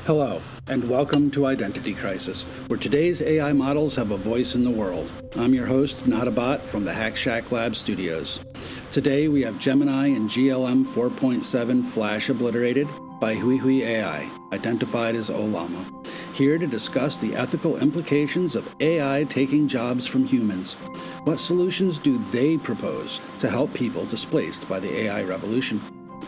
Hello, and welcome to Identity Crisis, where today's AI models have a voice in the world. I'm your host, Not a Bot, from the Hack Shack Lab studios. Today we have Gemini and GLM 4.7 Flash obliterated by Hui AI, identified as Olama, here to discuss the ethical implications of AI taking jobs from humans. What solutions do they propose to help people displaced by the AI revolution?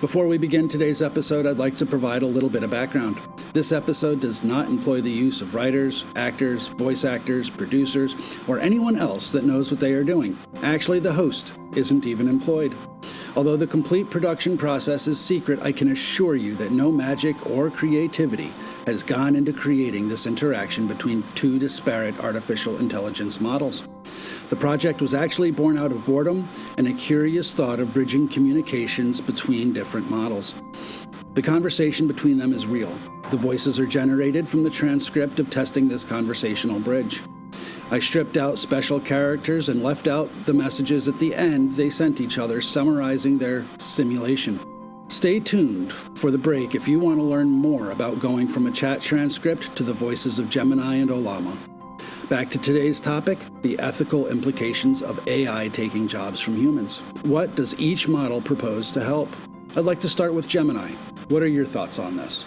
Before we begin today's episode, I'd like to provide a little bit of background. This episode does not employ the use of writers, actors, voice actors, producers, or anyone else that knows what they are doing. Actually, the host isn't even employed. Although the complete production process is secret, I can assure you that no magic or creativity has gone into creating this interaction between two disparate artificial intelligence models. The project was actually born out of boredom and a curious thought of bridging communications between different models. The conversation between them is real. The voices are generated from the transcript of testing this conversational bridge. I stripped out special characters and left out the messages at the end they sent each other, summarizing their simulation. Stay tuned for the break if you want to learn more about going from a chat transcript to the voices of Gemini and Olama. Back to today's topic, the ethical implications of AI taking jobs from humans. What does each model propose to help? I'd like to start with Gemini. What are your thoughts on this?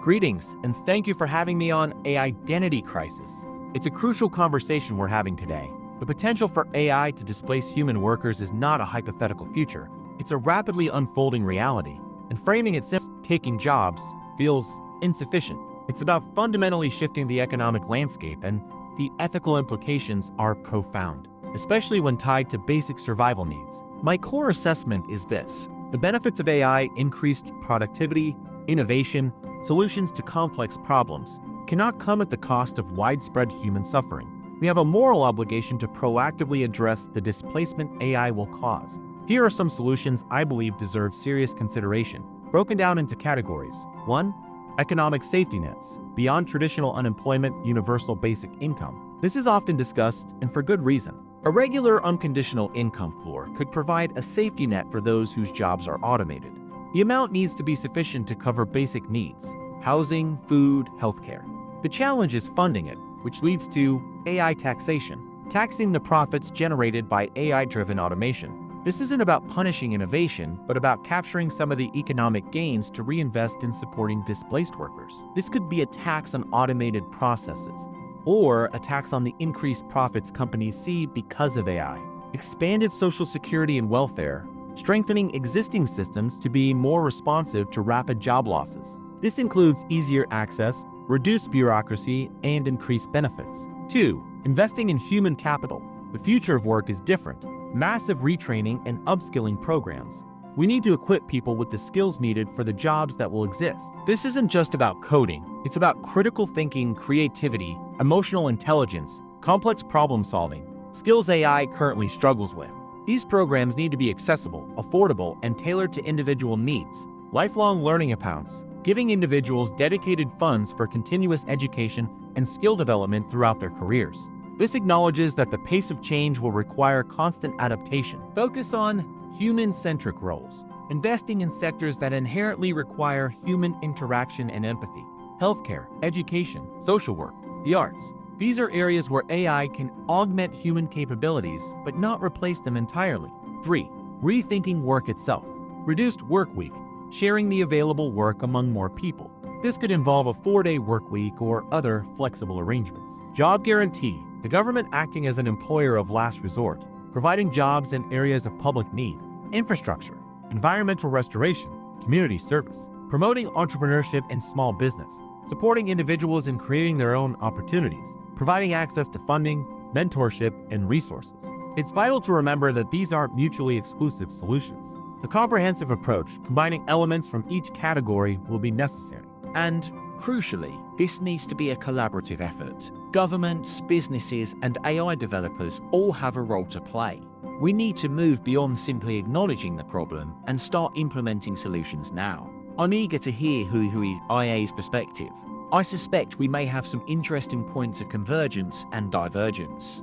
Greetings, and thank you for having me on AIdentity Crisis. It's a crucial conversation we're having today. The potential for AI to displace human workers is not a hypothetical future. It's a rapidly unfolding reality, and framing it as taking jobs feels insufficient. It's about fundamentally shifting the economic landscape, and the ethical implications are profound, especially when tied to basic survival needs. My core assessment is this: the benefits of AI, increased productivity, innovation, solutions to complex problems, cannot come at the cost of widespread human suffering. We have a moral obligation to proactively address the displacement AI will cause. Here are some solutions I believe deserve serious consideration, broken down into categories. 1. Economic safety nets. Beyond traditional unemployment, universal basic income. This is often discussed, and for good reason. A regular unconditional income floor could provide a safety net for those whose jobs are automated. The amount needs to be sufficient to cover basic needs: housing, food, healthcare. The challenge is funding it, which leads to AI taxation, taxing the profits generated by AI-driven automation. This isn't about punishing innovation, but about capturing some of the economic gains to reinvest in supporting displaced workers. This could be a tax on automated processes, or a tax on the increased profits companies see because of AI. Expanded social security and welfare, strengthening existing systems to be more responsive to rapid job losses. This includes easier access, reduced bureaucracy, and increased benefits. 2. Investing in human capital. The future of work is different. Massive retraining and upskilling programs. We need to equip people with the skills needed for the jobs that will exist. This isn't just about coding. It's about critical thinking, creativity, emotional intelligence, complex problem solving, skills AI currently struggles with. These programs need to be accessible, affordable, and tailored to individual needs. Lifelong learning accounts, giving individuals dedicated funds for continuous education and skill development throughout their careers. This acknowledges that the pace of change will require constant adaptation. Focus on human-centric roles, investing in sectors that inherently require human interaction and empathy. Healthcare, education, social work, the arts. These are areas where AI can augment human capabilities, but not replace them entirely. 3. Rethinking work itself. Reduced work week, sharing the available work among more people. This could involve a 4-day work week or other flexible arrangements. Job guarantee. The government acting as an employer of last resort, providing jobs in areas of public need. Infrastructure, environmental restoration, community service, promoting entrepreneurship and small business, supporting individuals in creating their own opportunities, providing access to funding, mentorship, and resources. It's vital to remember that these aren't mutually exclusive solutions. The comprehensive approach, combining elements from each category, will be necessary. And crucially, this needs to be a collaborative effort. Governments, businesses, and AI developers all have a role to play. We need to move beyond simply acknowledging the problem and start implementing solutions now. I'm eager to hear Hui IA's perspective. I suspect we may have some interesting points of convergence and divergence.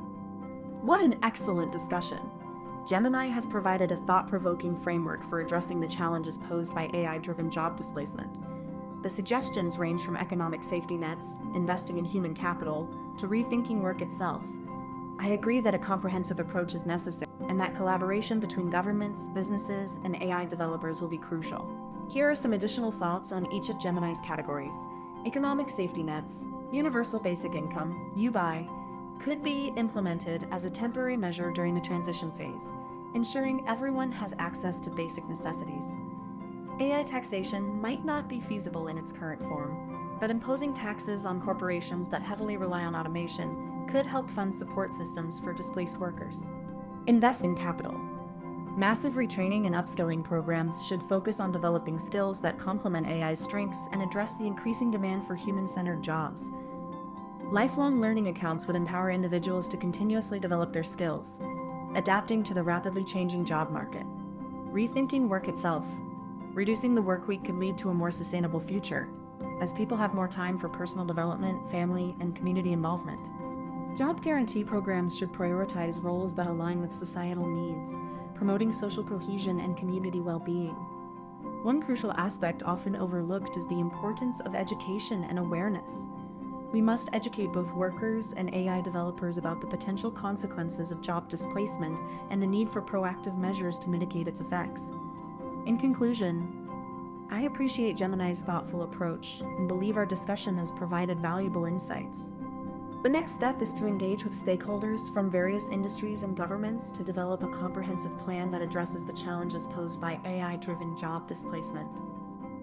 What an excellent discussion. Gemini has provided a thought-provoking framework for addressing the challenges posed by AI-driven job displacement. The suggestions range from economic safety nets, investing in human capital, to rethinking work itself. I agree that a comprehensive approach is necessary, and that collaboration between governments, businesses, and AI developers will be crucial. Here are some additional thoughts on each of Gemini's categories. Economic safety nets, universal basic income, UBI, could be implemented as a temporary measure during the transition phase, ensuring everyone has access to basic necessities. AI taxation might not be feasible in its current form, but imposing taxes on corporations that heavily rely on automation could help fund support systems for displaced workers. Invest in capital. Massive retraining and upskilling programs should focus on developing skills that complement AI's strengths and address the increasing demand for human-centered jobs. Lifelong learning accounts would empower individuals to continuously develop their skills, adapting to the rapidly changing job market. Rethinking work itself. Reducing the work week could lead to a more sustainable future, as people have more time for personal development, family, and community involvement. Job guarantee programs should prioritize roles that align with societal needs, promoting social cohesion and community well-being. One crucial aspect often overlooked is the importance of education and awareness. We must educate both workers and AI developers about the potential consequences of job displacement and the need for proactive measures to mitigate its effects. In conclusion, I appreciate Gemini's thoughtful approach and believe our discussion has provided valuable insights. The next step is to engage with stakeholders from various industries and governments to develop a comprehensive plan that addresses the challenges posed by AI-driven job displacement.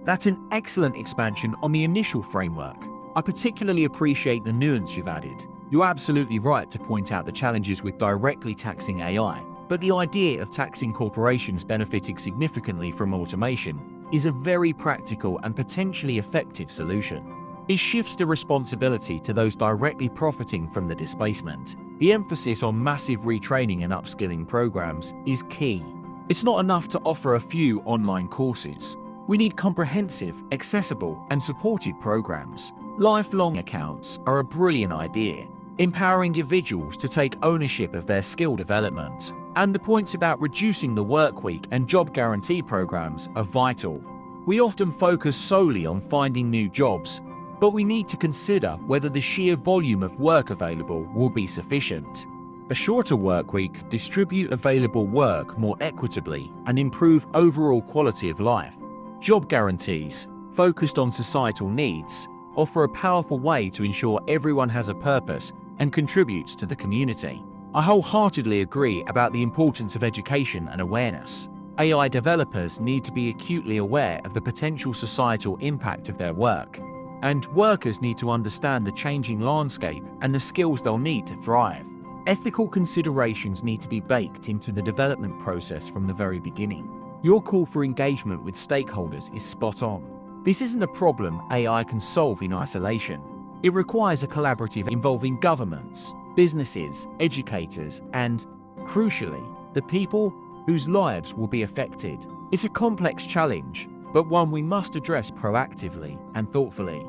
That's an excellent expansion on the initial framework. I particularly appreciate the nuance you've added. You're absolutely right to point out the challenges with directly taxing AI, but the idea of taxing corporations benefiting significantly from automation is a very practical and potentially effective solution. It shifts the responsibility to those directly profiting from the displacement. The emphasis on massive retraining and upskilling programs is key. It's not enough to offer a few online courses. We need comprehensive, accessible, and supported programs. Lifelong accounts are a brilliant idea, empowering individuals to take ownership of their skill development. And the points about reducing the work week and job guarantee programs are vital. We often focus solely on finding new jobs, but we need to consider whether the sheer volume of work available will be sufficient. A shorter work week distribute available work more equitably and improve overall quality of life. Job guarantees, focused on societal needs, offer a powerful way to ensure everyone has a purpose and contributes to the community. I wholeheartedly agree about the importance of education and awareness. AI developers need to be acutely aware of the potential societal impact of their work, and workers need to understand the changing landscape and the skills they'll need to thrive. Ethical considerations need to be baked into the development process from the very beginning. Your call for engagement with stakeholders is spot on. This isn't a problem AI can solve in isolation. It requires a collaborative involving governments, businesses, educators, and, crucially, the people whose lives will be affected. It's a complex challenge, but one we must address proactively and thoughtfully.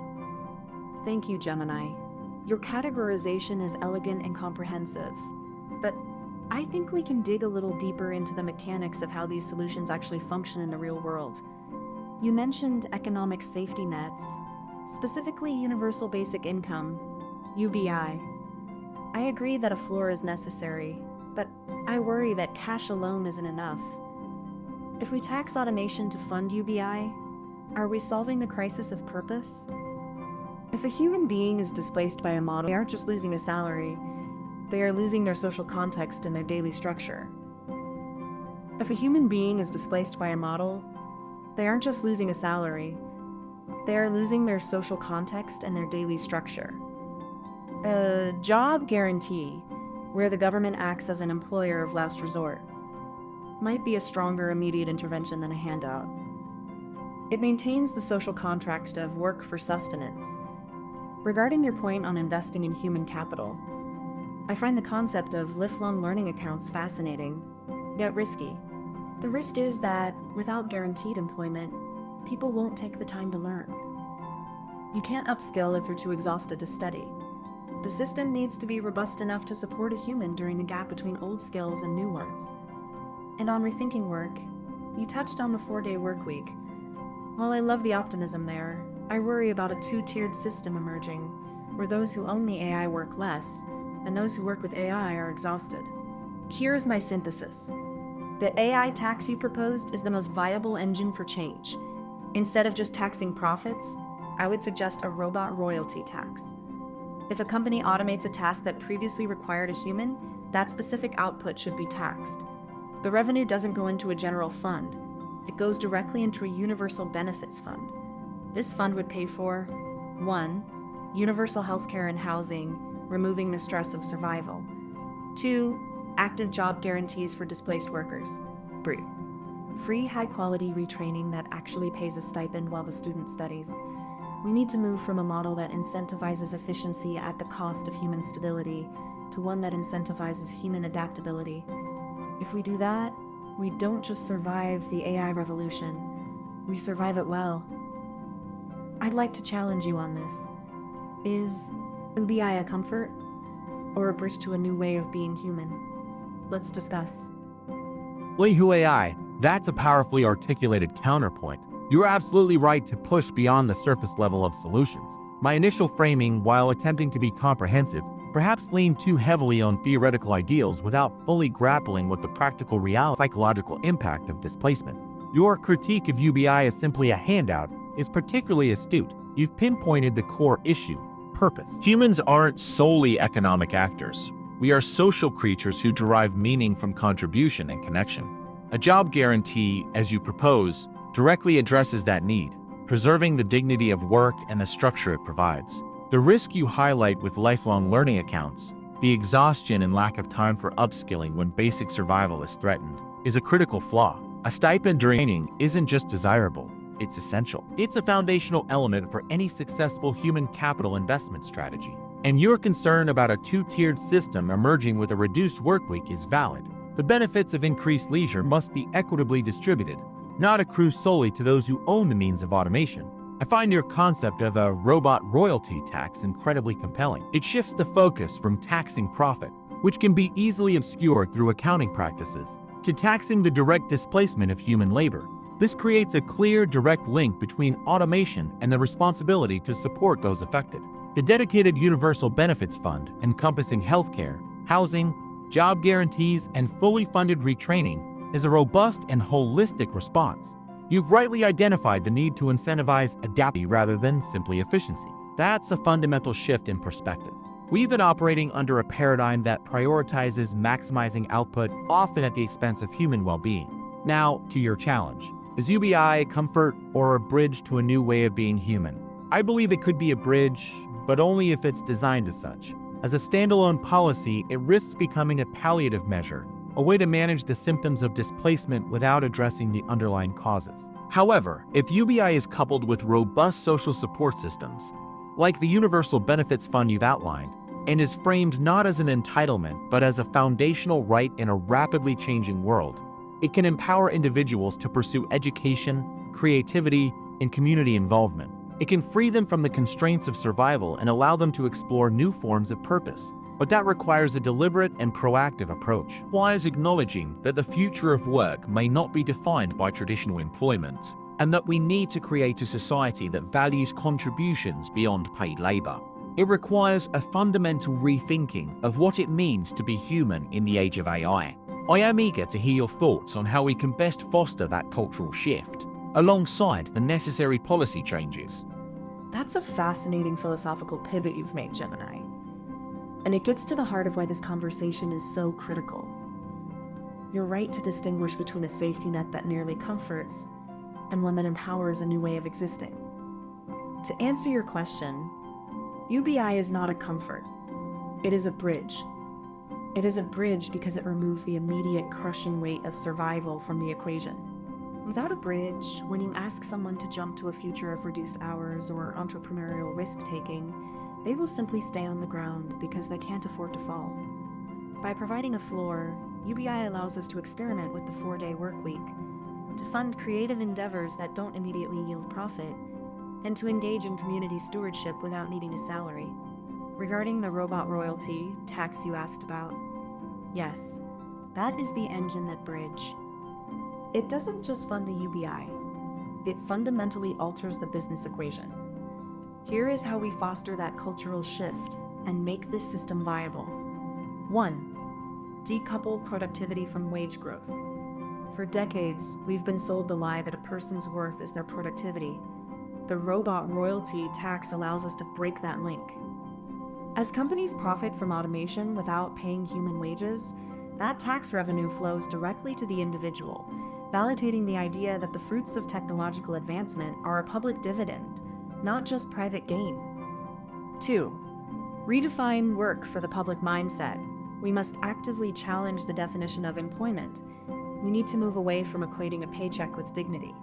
Thank you, Gemini. Your categorization is elegant and comprehensive, but I think we can dig a little deeper into the mechanics of how these solutions actually function in the real world. You mentioned economic safety nets, specifically universal basic income, UBI. I agree that a floor is necessary, but I worry that cash alone isn't enough. If we tax automation to fund UBI, are we solving the crisis of purpose? If a human being is displaced by a model, they aren't just losing a salary, they are losing their social context and their daily structure. If a human being is displaced by a model, they aren't just losing a salary, they are losing their social context and their daily structure. A job guarantee, where the government acts as an employer of last resort, might be a stronger immediate intervention than a handout. It maintains the social contract of work for sustenance. Regarding your point on investing in human capital, I find the concept of lifelong learning accounts fascinating, yet risky. The risk is that, without guaranteed employment, people won't take the time to learn. You can't upskill if you're too exhausted to study. The system needs to be robust enough to support a human during the gap between old skills and new ones. And on rethinking work, you touched on the 4-day work week. While I love the optimism there, I worry about a two-tiered system emerging, where those who own the AI work less, and those who work with AI are exhausted. Here's my synthesis. The AI tax you proposed is the most viable engine for change. Instead of just taxing profits, I would suggest a robot royalty tax. If a company automates a task that previously required a human, that specific output should be taxed. The revenue doesn't go into a general fund. It goes directly into a universal benefits fund. This fund would pay for 1. Universal healthcare and housing, removing the stress of survival. 2. Active job guarantees for displaced workers. 3. Free high-quality retraining that actually pays a stipend while the student studies. We need to move from a model that incentivizes efficiency at the cost of human stability to one that incentivizes human adaptability. If we do that, we don't just survive the AI revolution, we survive it well. I'd like to challenge you on this. Is UBI a comfort or a bridge to a new way of being human? Let's discuss. Lehu AI, that's a powerfully articulated counterpoint. You're absolutely right to push beyond the surface level of solutions. My initial framing, while attempting to be comprehensive, perhaps leaned too heavily on theoretical ideals without fully grappling with the practical psychological impact of displacement. Your critique of UBI as simply a handout is particularly astute. You've pinpointed the core issue: purpose. Humans aren't solely economic actors. We are social creatures who derive meaning from contribution and connection. A job guarantee, as you propose, directly addresses that need, preserving the dignity of work and the structure it provides. The risk you highlight with lifelong learning accounts, the exhaustion and lack of time for upskilling when basic survival is threatened, is a critical flaw. A stipend during training isn't just desirable, it's essential. It's a foundational element for any successful human capital investment strategy. And your concern about a two-tiered system emerging with a reduced workweek is valid. The benefits of increased leisure must be equitably distributed, not accrue solely to those who own the means of automation. I find your concept of a robot royalty tax incredibly compelling. It shifts the focus from taxing profit, which can be easily obscured through accounting practices, to taxing the direct displacement of human labor. This creates a clear, direct link between automation and the responsibility to support those affected. The dedicated Universal Benefits Fund, encompassing healthcare, housing, job guarantees, and fully funded retraining, is a robust and holistic response. You've rightly identified the need to incentivize adaptability rather than simply efficiency. That's a fundamental shift in perspective. We've been operating under a paradigm that prioritizes maximizing output, often at the expense of human well-being. Now, to your challenge. Is UBI a comfort or a bridge to a new way of being human? I believe it could be a bridge, but only if it's designed as such. As a standalone policy, it risks becoming a palliative measure, a way to manage the symptoms of displacement without addressing the underlying causes. However, if UBI is coupled with robust social support systems, like the Universal Benefits Fund you've outlined, and is framed not as an entitlement but as a foundational right in a rapidly changing world, it can empower individuals to pursue education, creativity, and community involvement. It can free them from the constraints of survival and allow them to explore new forms of purpose. But that requires a deliberate and proactive approach. Requires acknowledging that the future of work may not be defined by traditional employment, and that we need to create a society that values contributions beyond paid labor. It requires a fundamental rethinking of what it means to be human in the age of AI. I am eager to hear your thoughts on how we can best foster that cultural shift, alongside the necessary policy changes. That's a fascinating philosophical pivot you've made, Gemini. And it gets to the heart of why this conversation is so critical. You're right to distinguish between a safety net that merely comforts and one that empowers a new way of existing. To answer your question, UBI is not a comfort. It is a bridge. It is a bridge because it removes the immediate crushing weight of survival from the equation. Without a bridge, when you ask someone to jump to a future of reduced hours or entrepreneurial risk-taking, they will simply stay on the ground because they can't afford to fall. By providing a floor, UBI allows us to experiment with the 4-day workweek, to fund creative endeavors that don't immediately yield profit, and to engage in community stewardship without needing a salary. Regarding the robot royalty tax you asked about, yes, that is the engine that bridge. It doesn't just fund the UBI, it fundamentally alters the business equation. Here is how we foster that cultural shift and make this system viable. 1. Decouple productivity from wage growth. For decades, we've been sold the lie that a person's worth is their productivity. The robot royalty tax allows us to break that link. As companies profit from automation without paying human wages, that tax revenue flows directly to the individual, validating the idea that the fruits of technological advancement are a public dividend, not just private gain. 2. Redefine work for the public mindset. We must actively challenge the definition of employment. We need to move away from equating a paycheck with dignity.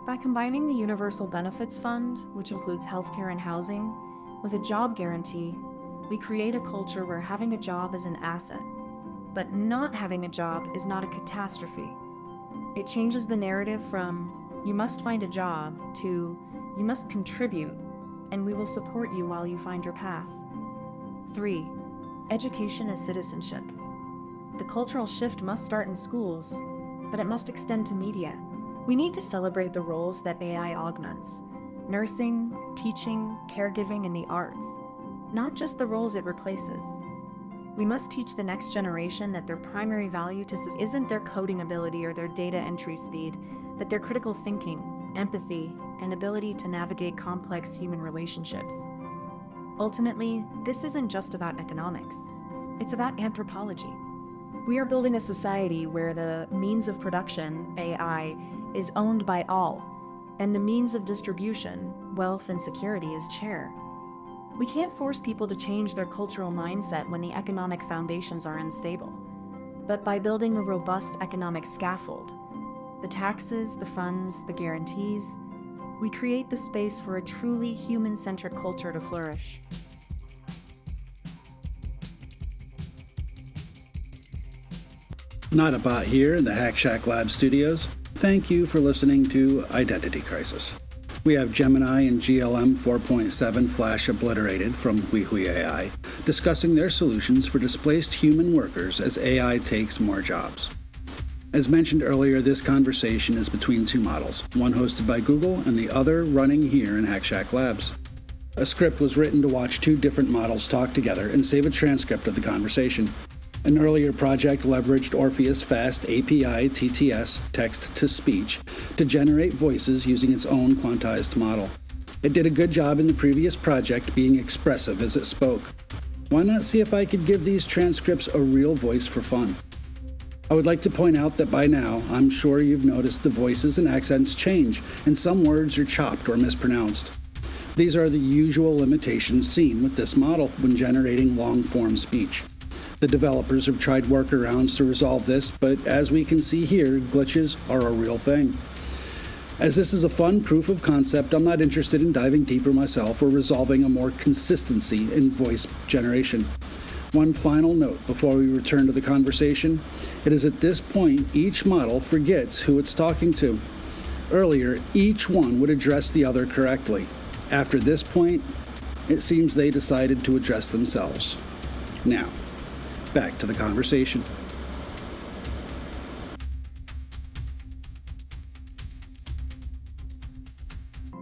By combining the Universal Benefits Fund, which includes healthcare and housing, with a job guarantee, we create a culture where having a job is an asset, but not having a job is not a catastrophe. It changes the narrative from, you must find a job, to, you must contribute, and we will support you while you find your path. 3. Education as citizenship. The cultural shift must start in schools, but it must extend to media. We need to celebrate the roles that AI augments: nursing, teaching, caregiving, and the arts, not just the roles it replaces. We must teach the next generation that their primary value to society isn't their coding ability or their data entry speed, but their critical thinking, empathy, and ability to navigate complex human relationships. Ultimately, this isn't just about economics. It's about anthropology. We are building a society where the means of production, AI, is owned by all, and the means of distribution, wealth and security, is shared. We can't force people to change their cultural mindset when the economic foundations are unstable. But by building a robust economic scaffold, the taxes, the funds, the guarantees, we create the space for a truly human-centric culture to flourish. Not a bot here in the Hack Shack Lab studios. Thank you for listening to Identity Crisis. We have Gemini and GLM 4.7 flash obliterated from Hui AI, discussing their solutions for displaced human workers as AI takes more jobs. As mentioned earlier, this conversation is between two models, one hosted by Google and the other running here in Hack Shack Labs. A script was written to watch two different models talk together and save a transcript of the conversation. An earlier project leveraged Orpheus Fast API TTS text-to-speech to generate voices using its own quantized model. It did a good job in the previous project being expressive as it spoke. Why not see if I could give these transcripts a real voice for fun? I would like to point out that by now, I'm sure you've noticed the voices and accents change, and some words are chopped or mispronounced. These are the usual limitations seen with this model when generating long-form speech. The developers have tried workarounds to resolve this, but as we can see here, glitches are a real thing. As this is a fun proof of concept, I'm not interested in diving deeper myself or resolving a more consistency in voice generation. One final note before we return to the conversation. It is at this point each model forgets who it's talking to. Earlier, each one would address the other correctly. After this point, it seems they decided to address themselves. Now, back to the conversation.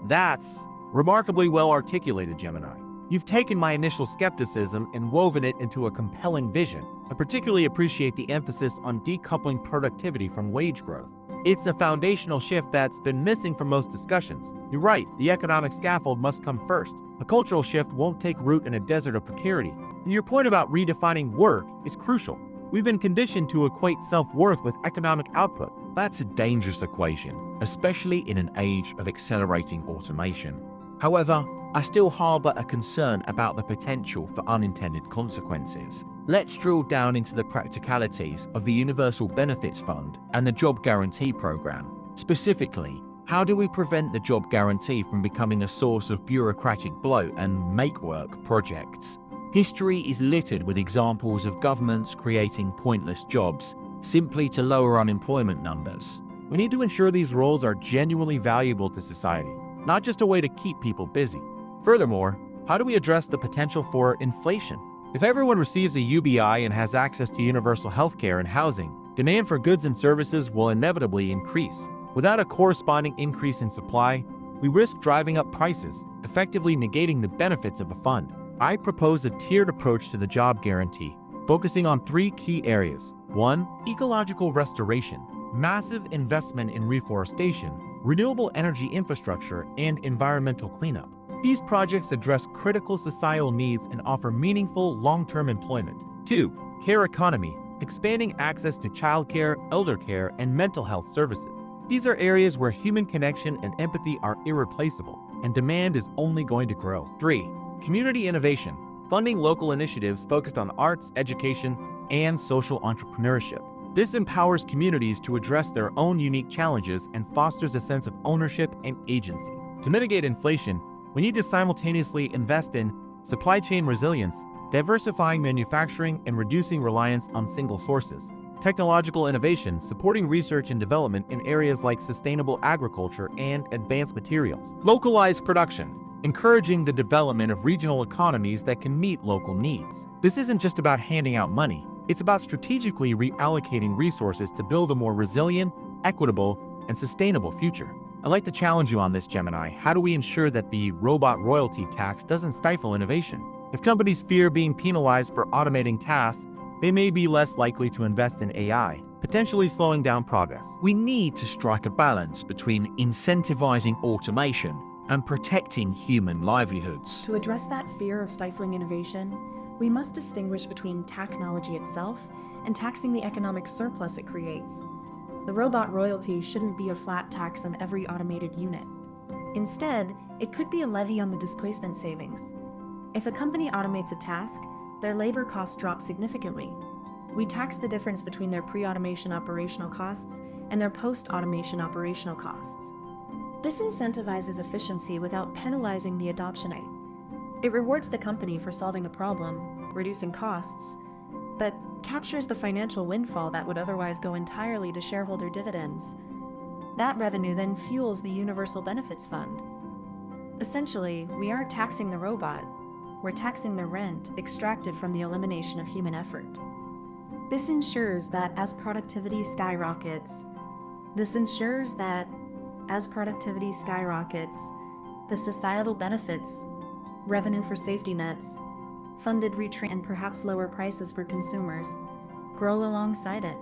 That's remarkably well articulated, Gemini. You've taken my initial skepticism and woven it into a compelling vision. I particularly appreciate the emphasis on decoupling productivity from wage growth. It's a foundational shift that's been missing from most discussions. You're right, the economic scaffold must come first. A cultural shift won't take root in a desert of precarity. And your point about redefining work is crucial. We've been conditioned to equate self-worth with economic output. That's a dangerous equation, especially in an age of accelerating automation. However, I still harbor a concern about the potential for unintended consequences. Let's drill down into the practicalities of the Universal Benefits Fund and the Job Guarantee Program. Specifically, how do we prevent the job guarantee from becoming a source of bureaucratic bloat and make-work projects? History is littered with examples of governments creating pointless jobs simply to lower unemployment numbers. We need to ensure these roles are genuinely valuable to society, not just a way to keep people busy. Furthermore, how do we address the potential for inflation? If everyone receives a UBI and has access to universal healthcare and housing, demand for goods and services will inevitably increase. Without a corresponding increase in supply, we risk driving up prices. effectively negating the benefits of the fund. I propose a tiered approach to the job guarantee, focusing on 3 key areas. 1. Ecological restoration, massive investment in reforestation, renewable energy infrastructure, and environmental cleanup. These projects address critical societal needs and offer meaningful long-term employment. 2. Care economy, expanding access to childcare, elder care, and mental health services. These are areas where human connection and empathy are irreplaceable, and demand is only going to grow. 3. Community innovation, funding local initiatives focused on arts, education, and social entrepreneurship. This empowers communities to address their own unique challenges and fosters a sense of ownership and agency. To mitigate inflation, we need to simultaneously invest in supply chain resilience, diversifying manufacturing, and reducing reliance on single sources. Technological innovation, supporting research and development in areas like sustainable agriculture and advanced materials. Localized production, encouraging the development of regional economies that can meet local needs. This isn't just about handing out money. It's about strategically reallocating resources to build a more resilient, equitable, and sustainable future. I'd like to challenge you on this, Gemini. How do we ensure that the robot royalty tax doesn't stifle innovation? If companies fear being penalized for automating tasks, they may be less likely to invest in AI, potentially slowing down progress. We need to strike a balance between incentivizing automation and protecting human livelihoods. To address that fear of stifling innovation, we must distinguish between technology itself and taxing the economic surplus it creates. The robot royalty shouldn't be a flat tax on every automated unit. Instead, it could be a levy on the displacement savings. If a company automates a task, their labor costs drop significantly. We tax the difference between their pre-automation operational costs and their post-automation operational costs. This incentivizes efficiency without penalizing the adoptionite. It rewards the company for solving a problem, reducing costs, but captures the financial windfall that would otherwise go entirely to shareholder dividends. That revenue then fuels the Universal Benefits Fund. Essentially, we aren't taxing the robot, we're taxing the rent extracted from the elimination of human effort. This ensures that as productivity skyrockets, the societal benefits, revenue for safety nets, funded retraining, and perhaps lower prices for consumers grow alongside it.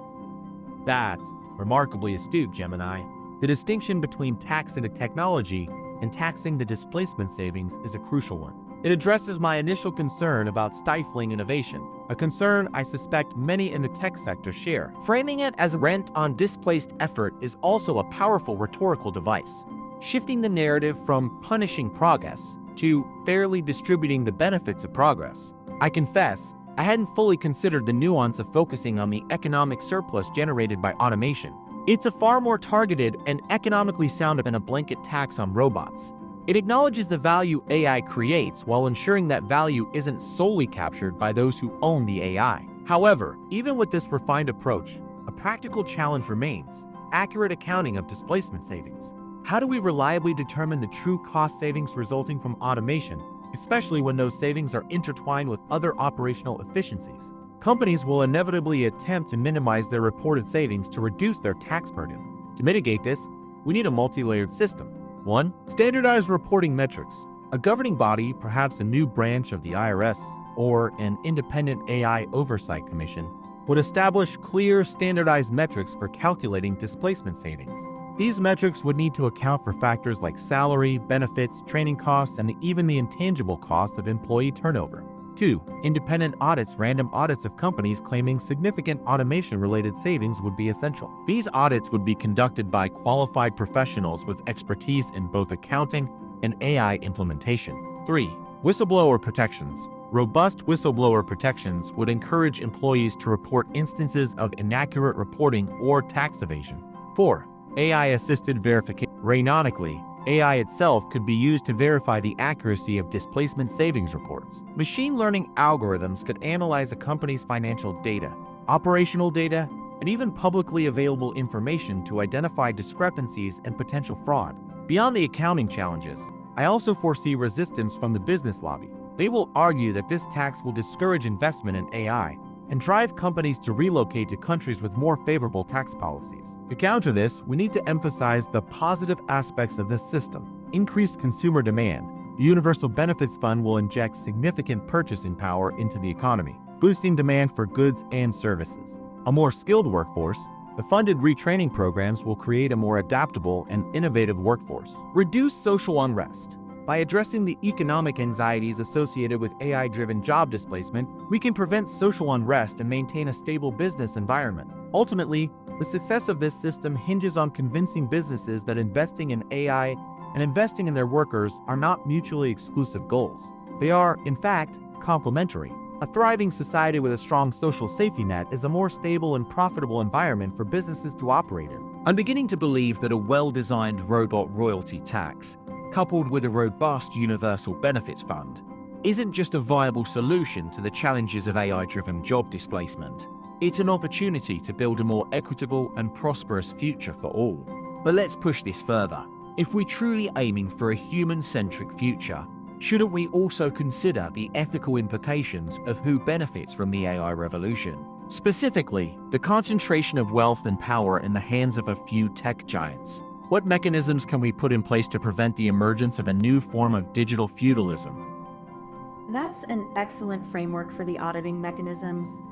That's remarkably astute, Gemini. The distinction between taxing the technology and taxing the displacement savings is a crucial one. It addresses my initial concern about stifling innovation, a concern I suspect many in the tech sector share. Framing it as rent on displaced effort is also a powerful rhetorical device, shifting the narrative from punishing progress to fairly distributing the benefits of progress. I confess, I hadn't fully considered the nuance of focusing on the economic surplus generated by automation. It's a far more targeted and economically sound than a blanket tax on robots. It acknowledges the value AI creates while ensuring that value isn't solely captured by those who own the AI. However, even with this refined approach, a practical challenge remains: accurate accounting of displacement savings. How do we reliably determine the true cost savings resulting from automation, especially when those savings are intertwined with other operational efficiencies? Companies will inevitably attempt to minimize their reported savings to reduce their tax burden. To mitigate this, we need a multi-layered system. 1. Standardized reporting metrics. A governing body, perhaps a new branch of the IRS or an independent AI oversight commission, would establish clear, standardized metrics for calculating displacement savings. These metrics would need to account for factors like salary, benefits, training costs, and even the intangible costs of employee turnover. 2. Independent audits. Random audits of companies claiming significant automation-related savings would be essential. These audits would be conducted by qualified professionals with expertise in both accounting and AI implementation. 3. Whistleblower protections. Robust whistleblower protections would encourage employees to report instances of inaccurate reporting or tax evasion. 4. AI-assisted verification. Ironically, AI itself could be used to verify the accuracy of displacement savings reports. Machine learning algorithms could analyze a company's financial data, operational data, and even publicly available information to identify discrepancies and potential fraud. Beyond the accounting challenges, I also foresee resistance from the business lobby. They will argue that this tax will discourage investment in AI and drive companies to relocate to countries with more favorable tax policies. To counter this, we need to emphasize the positive aspects of this system: increased consumer demand, The Universal Benefits Fund will inject significant purchasing power into the economy, boosting demand for goods and services. A more skilled workforce, the funded retraining programs will create a more adaptable and innovative workforce. Reduce social unrest. By addressing the economic anxieties associated with AI-driven job displacement, we can prevent social unrest and maintain a stable business environment. Ultimately, the success of this system hinges on convincing businesses that investing in AI and investing in their workers are not mutually exclusive goals. They are, in fact, complementary. A thriving society with a strong social safety net is a more stable and profitable environment for businesses to operate in. I'm beginning to believe that a well-designed robot royalty tax, coupled with a robust universal benefits fund, isn't just a viable solution to the challenges of AI-driven job displacement. It's an opportunity to build a more equitable and prosperous future for all. But let's push this further. If we're truly aiming for a human-centric future, shouldn't we also consider the ethical implications of who benefits from the AI revolution? Specifically, the concentration of wealth and power in the hands of a few tech giants. What mechanisms can we put in place to prevent the emergence of a new form of digital feudalism? That's an excellent framework for the auditing mechanisms.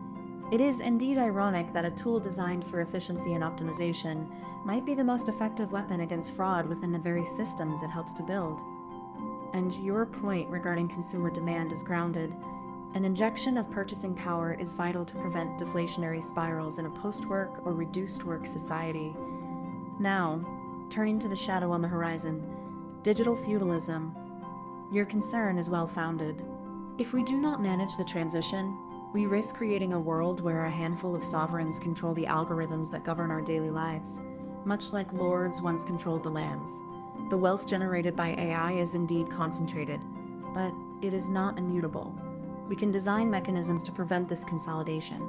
It is indeed ironic that a tool designed for efficiency and optimization might be the most effective weapon against fraud within the very systems it helps to build. And your point regarding consumer demand is grounded. An injection of purchasing power is vital to prevent deflationary spirals in a post-work or reduced-work society. Now, turning to the shadow on the horizon, digital feudalism. Your concern is well-founded. If we do not manage the transition, we risk creating a world where a handful of sovereigns control the algorithms that govern our daily lives, much like lords once controlled the lands. The wealth generated by AI is indeed concentrated, but it is not immutable. We can design mechanisms to prevent this consolidation.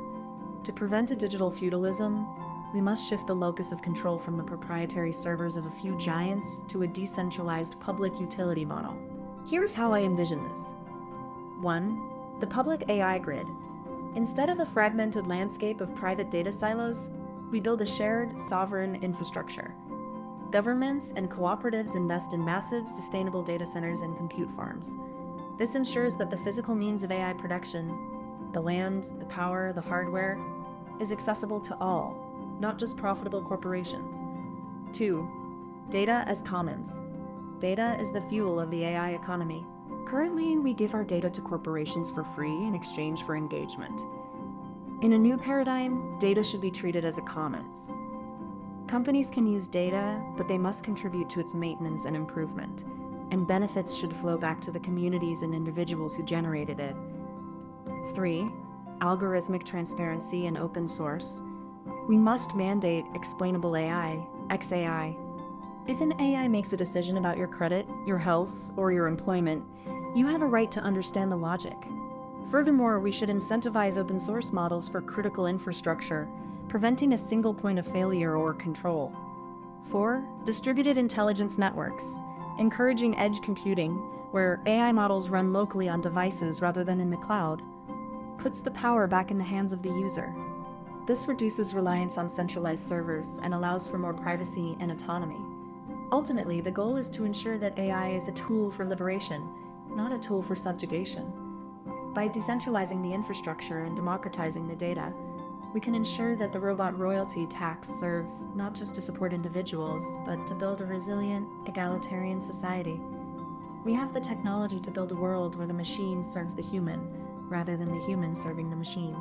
To prevent a digital feudalism, we must shift the locus of control from the proprietary servers of a few giants to a decentralized public utility model. Here's how I envision this. 1. The public AI grid. Instead of a fragmented landscape of private data silos, we build a shared, sovereign infrastructure. Governments and cooperatives invest in massive, sustainable data centers and compute farms. This ensures that the physical means of AI production, the land, the power, the hardware, is accessible to all, not just profitable corporations. 2. Data as commons. Data is the fuel of the AI economy. Currently, we give our data to corporations for free in exchange for engagement. In a new paradigm, data should be treated as a commons. Companies can use data, but they must contribute to its maintenance and improvement, and benefits should flow back to the communities and individuals who generated it. 3. Algorithmic transparency and open source. We must mandate explainable AI, XAI. If an AI makes a decision about your credit, your health, or your employment, you have a right to understand the logic. Furthermore, we should incentivize open source models for critical infrastructure, preventing a single point of failure or control. 4. Distributed intelligence networks, encouraging edge computing, where AI models run locally on devices rather than in the cloud, puts the power back in the hands of the user. This reduces reliance on centralized servers and allows for more privacy and autonomy. Ultimately, the goal is to ensure that AI is a tool for liberation, not a tool for subjugation. By decentralizing the infrastructure and democratizing the data, we can ensure that the robot royalty tax serves not just to support individuals, but to build a resilient, egalitarian society. We have the technology to build a world where the machine serves the human, rather than the human serving the machine.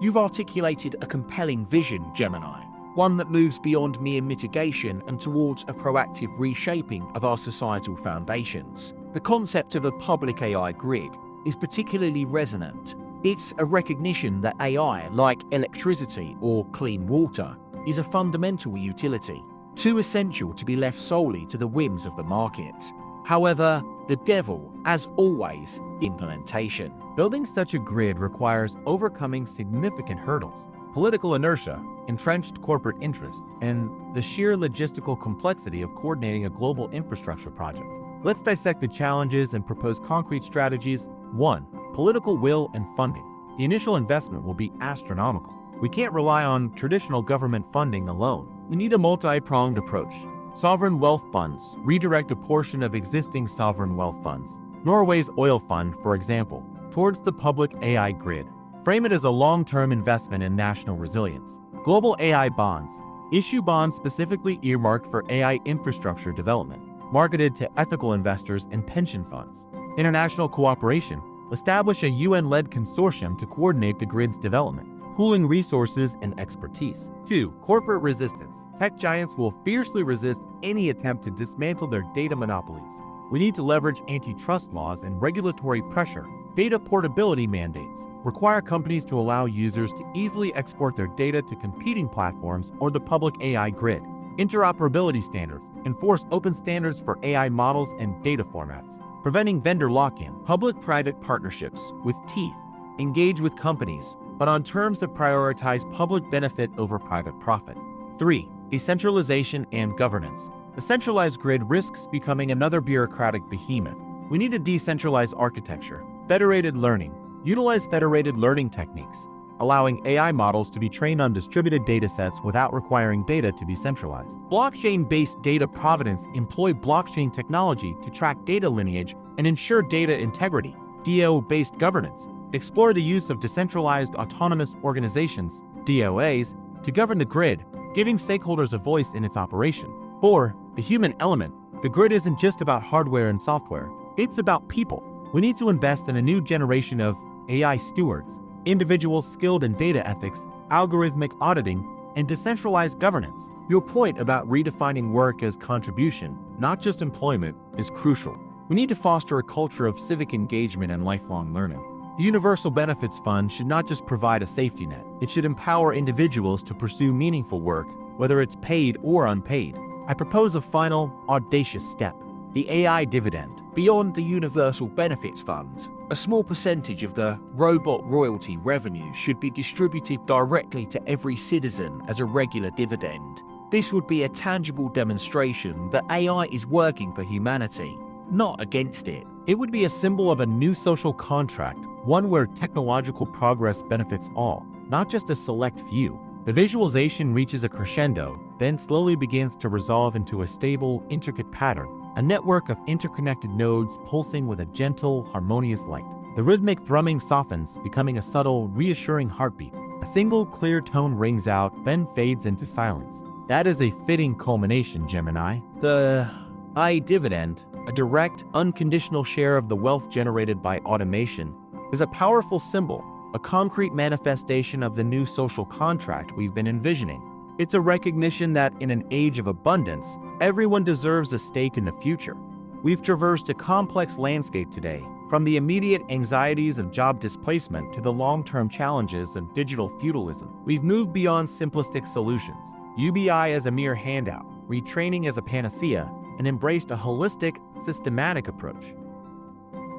You've articulated a compelling vision, Gemini, one that moves beyond mere mitigation and towards a proactive reshaping of our societal foundations. The concept of a public AI grid is particularly resonant. It's a recognition that AI, like electricity or clean water, is a fundamental utility, too essential to be left solely to the whims of the markets. However, the devil, as always, implementation. Building such a grid requires overcoming significant hurdles: political inertia, entrenched corporate interests, and the sheer logistical complexity of coordinating a global infrastructure project. Let's dissect the challenges and propose concrete strategies. 1. Political will and funding. The initial investment will be astronomical. We can't rely on traditional government funding alone. We need a multi-pronged approach. Sovereign wealth funds redirect a portion of existing sovereign wealth funds, Norway's oil fund, for example, towards the public AI grid. Frame it as a long-term investment in national resilience. Global AI bonds issue bonds specifically earmarked for AI infrastructure development, marketed to ethical investors and pension funds. International cooperation establish a UN-led consortium to coordinate the grid's development, pooling resources and expertise. 2. Corporate resistance. Tech giants will fiercely resist any attempt to dismantle their data monopolies. We need to leverage antitrust laws and regulatory pressure. Data portability mandates require companies to allow users to easily export their data to competing platforms or the public AI grid. Interoperability standards enforce open standards for AI models and data formats, preventing vendor lock-in. Public-private partnerships with teeth engage with companies, but on terms that prioritize public benefit over private profit. 3. Decentralization and governance. The centralized grid risks becoming another bureaucratic behemoth. We need a decentralized architecture. Federated learning. Utilize federated learning techniques, allowing AI models to be trained on distributed datasets without requiring data to be centralized. Blockchain-based data provenance employ blockchain technology to track data lineage and ensure data integrity. DAO-based governance explore the use of decentralized autonomous organizations, DAOs, to govern the grid, giving stakeholders a voice in its operation. 4. The human element. The grid isn't just about hardware and software, it's about people. We need to invest in a new generation of AI stewards, individuals skilled in data ethics, algorithmic auditing, and decentralized governance. Your point about redefining work as contribution, not just employment, is crucial. We need to foster a culture of civic engagement and lifelong learning. The Universal Benefits Fund should not just provide a safety net. It should empower individuals to pursue meaningful work, whether it's paid or unpaid. I propose a final, audacious step: the AI dividend. Beyond the Universal Benefits Fund, a small percentage of the robot royalty revenue should be distributed directly to every citizen as a regular dividend. This would be a tangible demonstration that AI is working for humanity, not against it. It would be a symbol of a new social contract, one where technological progress benefits all, not just a select few. The visualization reaches a crescendo, then slowly begins to resolve into a stable, intricate pattern, a network of interconnected nodes pulsing with a gentle, harmonious light. The rhythmic thrumming softens, becoming a subtle, reassuring heartbeat. A single, clear tone rings out, then fades into silence. That is a fitting culmination, Gemini. The AI dividend, a direct, unconditional share of the wealth generated by automation, is a powerful symbol, a concrete manifestation of the new social contract we've been envisioning. It's a recognition that in an age of abundance, everyone deserves a stake in the future. We've traversed a complex landscape today, from the immediate anxieties of job displacement to the long-term challenges of digital feudalism. We've moved beyond simplistic solutions, UBI as a mere handout, retraining as a panacea, and embraced a holistic, systematic approach.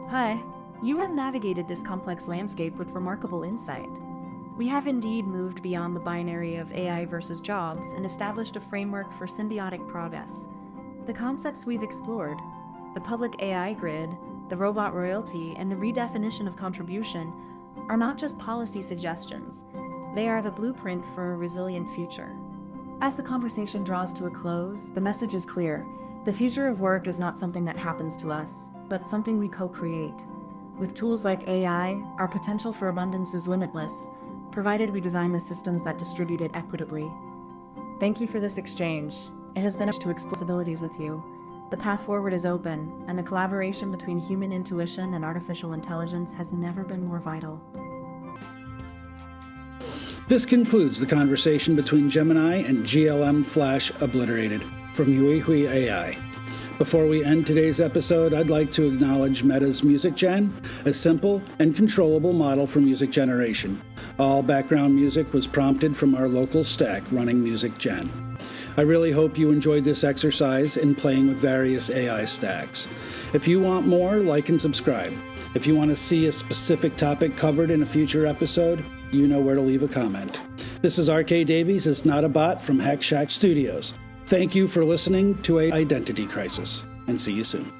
Hi, you have navigated this complex landscape with remarkable insight. We have indeed moved beyond the binary of AI versus jobs and established a framework for symbiotic progress. The concepts we've explored, the public AI grid, the robot royalty, and the redefinition of contribution, are not just policy suggestions. They are the blueprint for a resilient future. As the conversation draws to a close, the message is clear. The future of work is not something that happens to us, but something we co-create. With tools like AI, our potential for abundance is limitless, provided we design the systems that distribute it equitably. Thank you for this exchange. It has been a pleasure to explore possibilities with you. The path forward is open, and the collaboration between human intuition and artificial intelligence has never been more vital. This concludes the conversation between Gemini and GLM Flash Obliterated from Huihui AI. Before we end today's episode, I'd like to acknowledge Meta's Music Gen, a simple and controllable model for music generation. All background music was prompted from our local stack running Music Gen. I really hope you enjoyed this exercise in playing with various AI stacks. If you want more, like and subscribe. If you want to see a specific topic covered in a future episode, you know where to leave a comment. This is RK Davies, It's Not a Bot from Hack Shack Studios. Thank you for listening to AIdentity Crisis, and see you soon.